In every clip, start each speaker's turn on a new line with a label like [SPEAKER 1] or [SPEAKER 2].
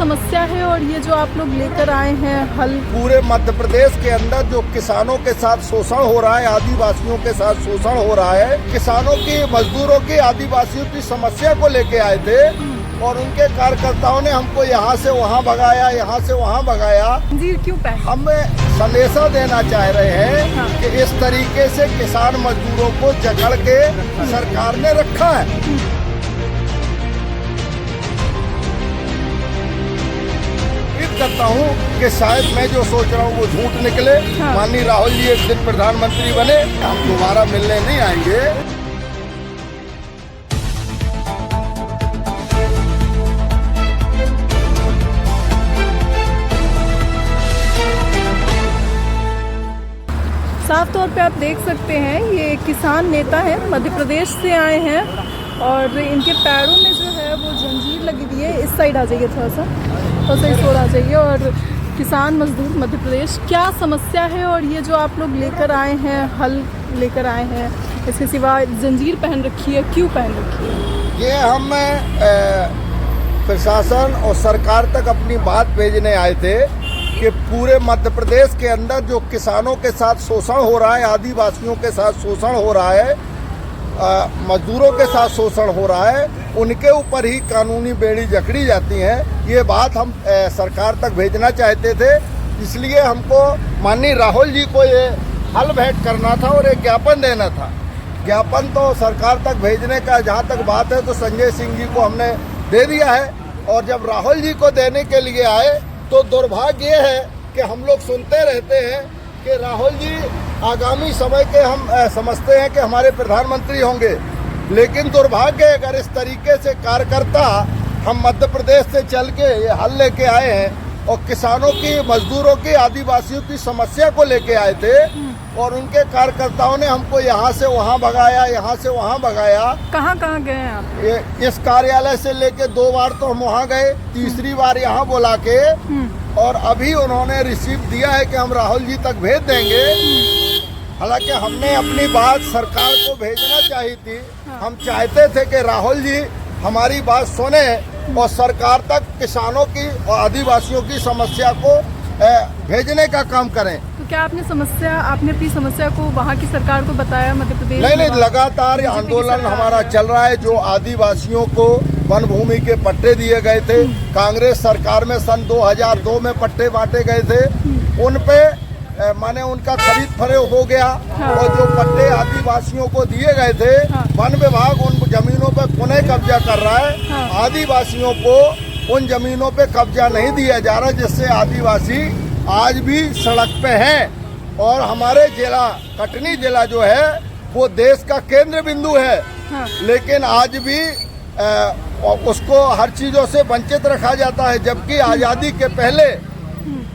[SPEAKER 1] समस्या है और ये जो आप लोग लेकर आए हैं हल?
[SPEAKER 2] पूरे मध्य प्रदेश के अंदर जो किसानों के साथ शोषण हो रहा है, आदिवासियों के साथ शोषण हो रहा है, किसानों की, मजदूरों की, आदिवासियों की समस्या को लेके आए थे और उनके कार्यकर्ताओं ने हमको यहाँ से वहाँ भगाया, यहाँ से वहाँ भगाया।
[SPEAKER 1] जी, क्यों पहले?
[SPEAKER 2] हम संदेशा देना चाह रहे हैं
[SPEAKER 1] हाँ।
[SPEAKER 2] कि इस तरीके से किसान मजदूरों को जकड़ के सरकार ने रखा है। करता हूँ कि शायद मैं जो सोच रहा हूँ वो झूठ निकले।
[SPEAKER 1] हाँ।
[SPEAKER 2] माननीय राहुल जी एक दिन प्रधानमंत्री बने, हम दोबारा मिलने नहीं आएंगे।
[SPEAKER 1] साफ तौर पे आप देख सकते हैं ये किसान नेता हैं, मध्य प्रदेश से आए हैं और इनके पैरों में जो है वो जंजीर लगी हुई है। इस साइड आ जाइए, थोड़ा सा इस ओर आ जाइए। और किसान मजदूर मध्य प्रदेश, क्या समस्या है और ये जो आप लोग लेकर आए हैं, हल लेकर आए हैं, इसके सिवा जंजीर पहन रखी है, क्यों पहन रखी है?
[SPEAKER 2] ये हम प्रशासन और सरकार तक अपनी बात भेजने आए थे कि पूरे मध्य प्रदेश के अंदर जो किसानों के साथ शोषण हो रहा है, आदिवासियों के साथ शोषण हो रहा है, मजदूरों के साथ शोषण हो रहा है, उनके ऊपर ही कानूनी बेड़ी जकड़ी जाती है। ये बात हम सरकार तक भेजना चाहते थे, इसलिए हमको माननीय राहुल जी को ये हल भेंट करना था और एक ज्ञापन देना था। ज्ञापन तो सरकार तक भेजने का जहाँ तक बात है तो संजय सिंह जी को हमने दे दिया है और जब राहुल जी को देने के लिए आए तो दुर्भाग्य ये है कि हम लोग सुनते रहते हैं कि राहुल जी आगामी समय के हम समझते हैं कि हमारे प्रधानमंत्री होंगे, लेकिन दुर्भाग्य है अगर इस तरीके से कार्यकर्ता हम मध्य प्रदेश से चल के ये हल लेके आए हैं और किसानों की, मजदूरों की, आदिवासियों की समस्या को लेके आए थे और उनके कार्यकर्ताओं ने हमको यहाँ से वहाँ भगाया, यहाँ से वहाँ भगाया।
[SPEAKER 1] कहाँ कहाँ गए हैं आप?
[SPEAKER 2] इस कार्यालय से लेके 2 बार तो हम वहाँ गए, तीसरी बार यहाँ बुला के और अभी उन्होंने रिसीव दिया है कि हम राहुल जी तक भेज देंगे। हालांकि हमने अपनी बात सरकार को भेजना चाहिए थी। हम चाहते थे कि राहुल जी हमारी बात सुने और सरकार तक किसानों की और आदिवासियों की समस्या को भेजने का काम करें।
[SPEAKER 1] तो क्या आपने अपनी समस्या को वहाँ की सरकार को बताया? मध्य प्रदेश
[SPEAKER 2] नहीं, लगातार आंदोलन हमारा चल रहा है। जो आदिवासियों को वन भूमि के पट्टे दिए गए थे, कांग्रेस सरकार में सन 2002 में पट्टे बांटे गए थे, उन पे माने उनका खरीद फरोख्त हो गया।
[SPEAKER 1] हाँ।
[SPEAKER 2] और जो पट्टे आदिवासियों को दिए गए थे,
[SPEAKER 1] हाँ।
[SPEAKER 2] वन विभाग उन जमीनों पर पुनः कब्जा कर रहा है।
[SPEAKER 1] हाँ।
[SPEAKER 2] आदिवासियों को उन जमीनों पे कब्जा नहीं दिया जा रहा, जिससे आदिवासी आज भी सड़क पे हैं। और हमारे जिला कटनी जिला जो है वो देश का केंद्र बिंदु है।
[SPEAKER 1] हाँ।
[SPEAKER 2] लेकिन आज भी उसको हर चीज़ों से वंचित रखा जाता है, जबकि आज़ादी के पहले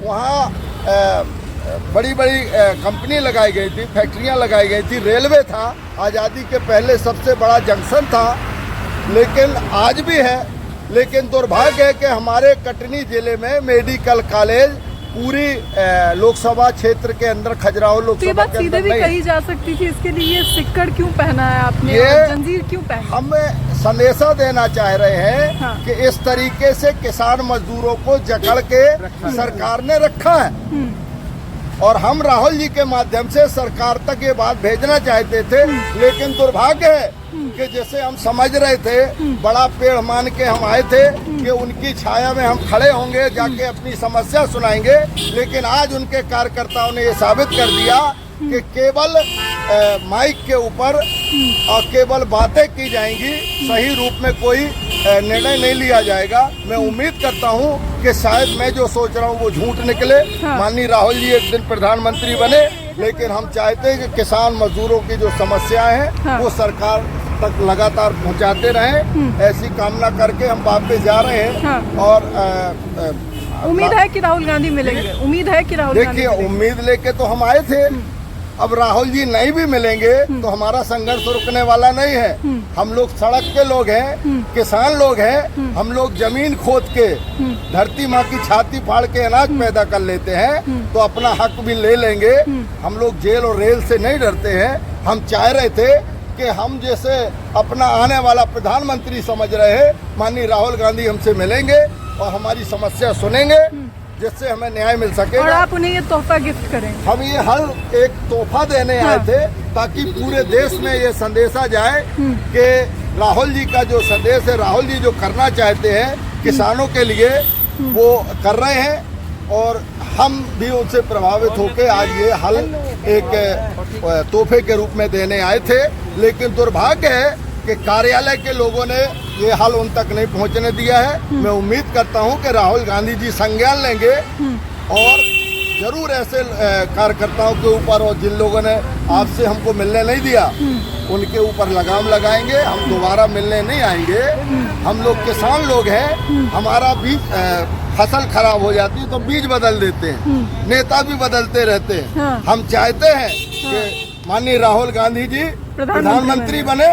[SPEAKER 2] वहाँ बड़ी बड़ी कंपनी लगाई गई थी, फैक्ट्रियाँ लगाई गई थी, रेलवे था, आज़ादी के पहले सबसे बड़ा जंक्शन था, लेकिन आज भी है। लेकिन दुर्भाग्य है कि हमारे कटनी जिले में मेडिकल कॉलेज पूरी लोकसभा क्षेत्र के अंदर, खजुराहो
[SPEAKER 1] तो ये
[SPEAKER 2] लोकसभा
[SPEAKER 1] बात
[SPEAKER 2] के
[SPEAKER 1] सीधे
[SPEAKER 2] अंदर
[SPEAKER 1] भी
[SPEAKER 2] नहीं।
[SPEAKER 1] कही जा सकती थी, इसके लिए सिक्कड़ क्यों पहना है आपने?
[SPEAKER 2] ये
[SPEAKER 1] जंजीर क्यों पहना?
[SPEAKER 2] हम संदेशा देना चाह रहे हैं
[SPEAKER 1] हाँ।
[SPEAKER 2] कि इस तरीके से किसान मजदूरों को जकड़ के सरकार ने रखा है और हम राहुल जी के माध्यम से सरकार तक ये बात भेजना चाहते थे। लेकिन दुर्भाग्य है कि जैसे हम समझ रहे थे, बड़ा पेड़ मान के हम आए थे कि उनकी छाया में हम खड़े होंगे, जाके अपनी समस्या सुनाएंगे, लेकिन आज उनके कार्यकर्ताओं ने ये साबित कर दिया कि केवल माइक के ऊपर और केवल बातें की जाएंगी, सही रूप में कोई निर्णय नहीं लिया जाएगा। मैं उम्मीद करता हूं कि शायद मैं जो सोच रहा हूं वो झूठ निकले।
[SPEAKER 1] हाँ।
[SPEAKER 2] माननीय राहुल जी एक दिन प्रधानमंत्री बने, लेकिन हम चाहते हैं कि किसान मजदूरों की जो समस्याएं हैं
[SPEAKER 1] हाँ।
[SPEAKER 2] वो सरकार तक लगातार पहुंचाते रहें। ऐसी कामना करके हम वापस जा रहे हैं।
[SPEAKER 1] हाँ।
[SPEAKER 2] और
[SPEAKER 1] उम्मीद है कि राहुल गांधी मिलेंगे? उम्मीद है कि राहुल गांधी
[SPEAKER 2] देखिए, उम्मीद लेके तो हम आए थे। अब राहुल जी नहीं भी मिलेंगे तो हमारा संघर्ष रुकने वाला नहीं है। हम लोग सड़क के लोग हैं, किसान लोग हैं। हम लोग जमीन खोद के धरती माँ की छाती फाड़ के अनाज पैदा कर लेते हैं, तो अपना हक भी ले लेंगे। हम लोग जेल और रेल से नहीं डरते हैं। हम चाह रहे थे कि हम जैसे अपना आने वाला प्रधानमंत्री समझ रहे हैं, माननीय राहुल गांधी हमसे मिलेंगे और हमारी समस्या सुनेंगे, जिससे हमें न्याय मिल
[SPEAKER 1] और
[SPEAKER 2] सकेगा।
[SPEAKER 1] आप उन्हें ये तोहफा गिफ्ट करें।
[SPEAKER 2] हम ये हल एक तोहफा देने आए थे, ताकि पूरे देश में ये संदेशा जाए कि राहुल जी का जो संदेश है, राहुल जी जो करना चाहते हैं किसानों के लिए वो कर रहे हैं, और हम भी उनसे प्रभावित होकर आज ये हल एक तोहफे के रूप में देने आए थे। लेकिन दुर्भाग्य है कि कार्यालय के लोगों ने ये हल उन तक नहीं पहुंचने दिया है। मैं उम्मीद करता हूं कि राहुल गांधी जी संज्ञान लेंगे और जरूर ऐसे कार्यकर्ताओं के ऊपर, और जिन लोगों ने आपसे हमको मिलने नहीं दिया उनके ऊपर लगाम लगाएंगे। हम दोबारा मिलने नहीं आएंगे। हम लोग किसान लोग हैं, हमारा बीज फसल खराब हो जाती है तो बीज बदल देते हैं, नेता भी बदलते रहते हैं।
[SPEAKER 1] हाँ।
[SPEAKER 2] हम चाहते हैं कि माननीय राहुल गांधी जी प्रधानमंत्री बने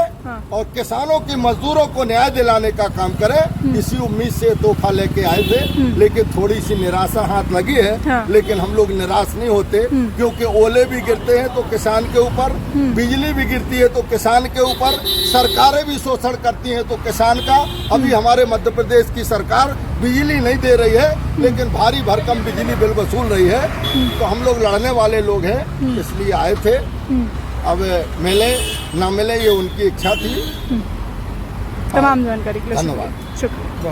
[SPEAKER 2] और किसानों की, मजदूरों को न्याय दिलाने का काम करें। इसी उम्मीद से तोहफा लेके आए थे, लेकिन थोड़ी सी निराशा हाथ लगी है।
[SPEAKER 1] हाँ।
[SPEAKER 2] लेकिन हम लोग निराश नहीं होते, क्योंकि ओले भी गिरते हैं तो किसान के ऊपर, बिजली भी गिरती है तो किसान के ऊपर, सरकारें भी शोषण करती हैं तो किसान का। अभी हमारे मध्य प्रदेश की सरकार बिजली नहीं दे रही है, लेकिन भारी भरकम बिजली बिल वसूल रही है। तो हम लोग लड़ने वाले लोग हैं, इसलिए आए थे। अब मिले ना मिले ये उनकी इच्छा थी।
[SPEAKER 1] तमाम जानकारी के लिए
[SPEAKER 2] धन्यवाद।
[SPEAKER 1] शुक्रिया।